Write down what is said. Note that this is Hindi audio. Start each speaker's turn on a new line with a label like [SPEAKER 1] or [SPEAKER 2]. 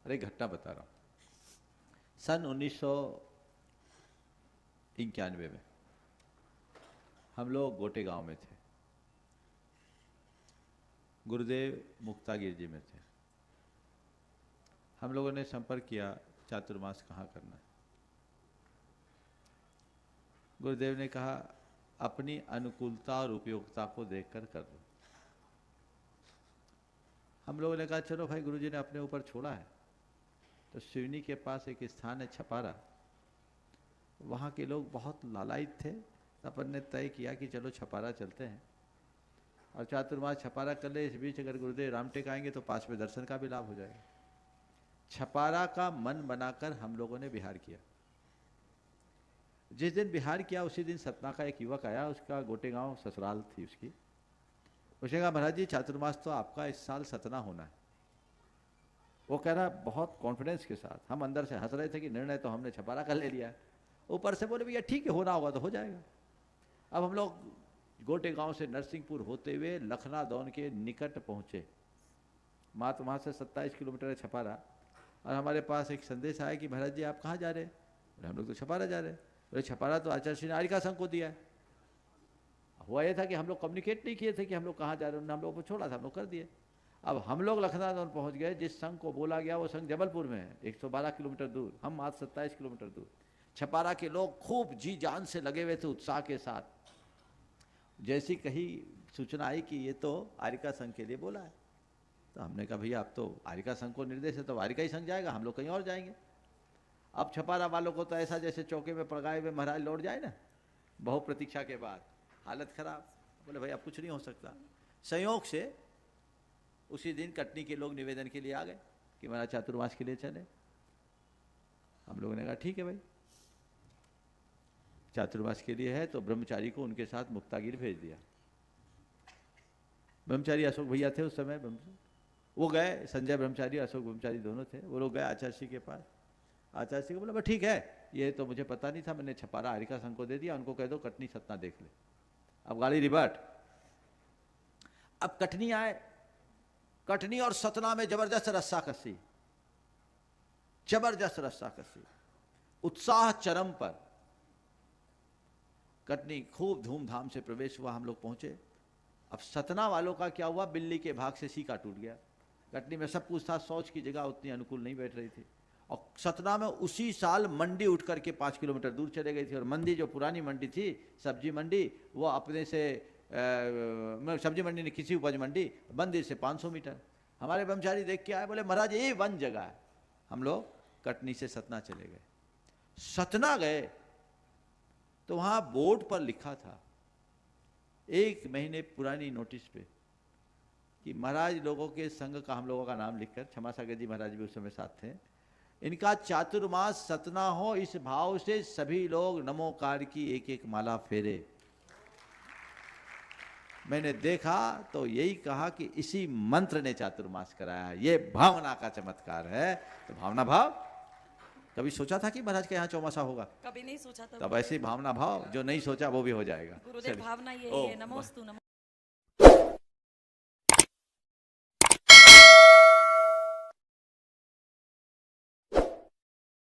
[SPEAKER 1] अरे घटना बता रहा हूँ। सन 1991 में हम लोग गोटे गांव में थे। गुरुदेव मुक्तागिर जी में थे। हम लोगों ने संपर्क किया चातुर्मास कहाँ करना है। गुरुदेव ने कहा अपनी अनुकूलता और उपयोगिता को देखकर कर दो। हम लोगों ने कहा चलो भाई, गुरुजी ने अपने ऊपर छोड़ा है तो सिवनी के पास एक स्थान है छपारा, वहाँ के लोग बहुत लालायित थे। अपन ने तय किया कि चलो छपारा चलते हैं और चातुर्मास छपारा कर ले। इस बीच अगर गुरुदेव रामटेक आएंगे तो पास में दर्शन का भी लाभ हो जाएगा। छपारा का मन बनाकर हम लोगों ने बिहार किया। जिस दिन बिहार किया उसी दिन सतना का एक युवक आया, उसका गोटे गांव ससुराल थी उसकी। उसने कहा महाराज जी चातुर्मास तो आपका इस साल सतना होना है। वो कह रहा बहुत कॉन्फिडेंस के साथ। हम अंदर से हंस रहे थे कि निर्णय तो हमने छपारा का ले लिया है। ऊपर से बोले भैया ठीक है, होना होगा तो हो जाएगा। अब हम लोग गोटे गांव से नरसिंहपुर होते हुए लखनादौन के निकट पहुंचे। मात्र वहाँ से 27 किलोमीटर है छपारा। और हमारे पास एक संदेश आया कि महाराज जी आप कहाँ जा रहे हैं? हम लोग तो छपारा जा रहे हैं। बोले छपारा तो आचार्य श्री ने आरिका संघ को दिया है। हुआ ये था कि हम लोग कम्युनिकेट नहीं किए थे कि हम लोग कहाँ जा रहे हैं। हम लोग को छोड़ा था, हम लोग कर दिए। अब हम लोग लखनऊ पहुंच गए। जिस संघ को बोला गया वो संघ जबलपुर में है, 112 किलोमीटर दूर। हम मात्र 27 किलोमीटर दूर। छपारा के लोग खूब जी जान से लगे हुए थे, उत्साह के साथ। जैसी कही सूचना आई कि ये तो आरिका संघ के लिए बोला है, तो हमने कहा भैया अब तो आरिका संघ को निर्देश है तो आरिका ही संघ जाएगा, हम लोग कहीं और जाएंगे। अब छपारा वालों को तो ऐसा जैसे चौके में पड़गाए हुए महाराज लौट जाए ना, बहु प्रतीक्षा के बाद। हालत खराब। बोले भाई अब कुछ नहीं हो सकता। संयोग से उसी दिन कटनी के लोग निवेदन के लिए आ गए कि महाराज चातुर्मास के लिए चले। हम लोगों ने कहा ठीक है भाई, चातुर्मास के लिए है तो ब्रह्मचारी को उनके साथ मुक्तागिर भेज दिया। ब्रह्मचारी अशोक भैया थे उस समय। वो गए, संजय ब्रह्मचारी अशोक ब्रह्मचारी दोनों थे। वो लोग गए आचार्य श्री के पास। आचार्य श्री को बोला ठीक है, ये तो मुझे पता नहीं था, मैंने छपारा आरिका संघ को दे दिया, उनको कह दो कटनी सतना देख ले। अब गाड़ी रिवर्ट। अब कटनी आए। कटनी और सतना में जबरदस्त रस्साकसी, जबरदस्त रस्साकसी, उत्साह चरम पर। कटनी खूब धूमधाम से प्रवेश हुआ, हम लोग पहुंचे। अब सतना वालों का क्या हुआ, बिल्ली के भाग से सीका टूट गया। कटनी में सब कुछ था, शौच की जगह उतनी अनुकूल नहीं बैठ रही थी। और सतना में उसी साल मंडी उठ करके 5 किलोमीटर दूर चले गई थी। और मंडी जो पुरानी मंडी थी, सब्जी मंडी, वो अपने से सब्जी मंडी ने किसी उपज मंडी, मंदिर से 500 मीटर। हमारे ब्रह्मचारी देख के आए, बोले महाराज ये वन जगह है। हम लोग कटनी से सतना चले गए। सतना गए तो वहां बोर्ड पर लिखा था 1 महीने पुरानी नोटिस पे कि महाराज लोगों के संघ का, हम लोगों का नाम लिखकर, क्षमा सागर जी महाराज भी उस समय साथ थे, इनका चातुर्मास सतना हो, इस भाव से सभी लोग नमोकार की एक एक माला फेरे। मैंने देखा तो यही कहा कि इसी मंत्र ने चातुर्मास कराया है। ये भावना का चमत्कार है। तो भावना भाव, कभी सोचा था कि महाराज के यहाँ चौमासा होगा?
[SPEAKER 2] कभी नहीं सोचा था।
[SPEAKER 1] तब ऐसी भावना भाव, जो नहीं सोचा वो भी हो जाएगा।
[SPEAKER 2] गुरुदेव भावना यही है। नमोस्तु नमो।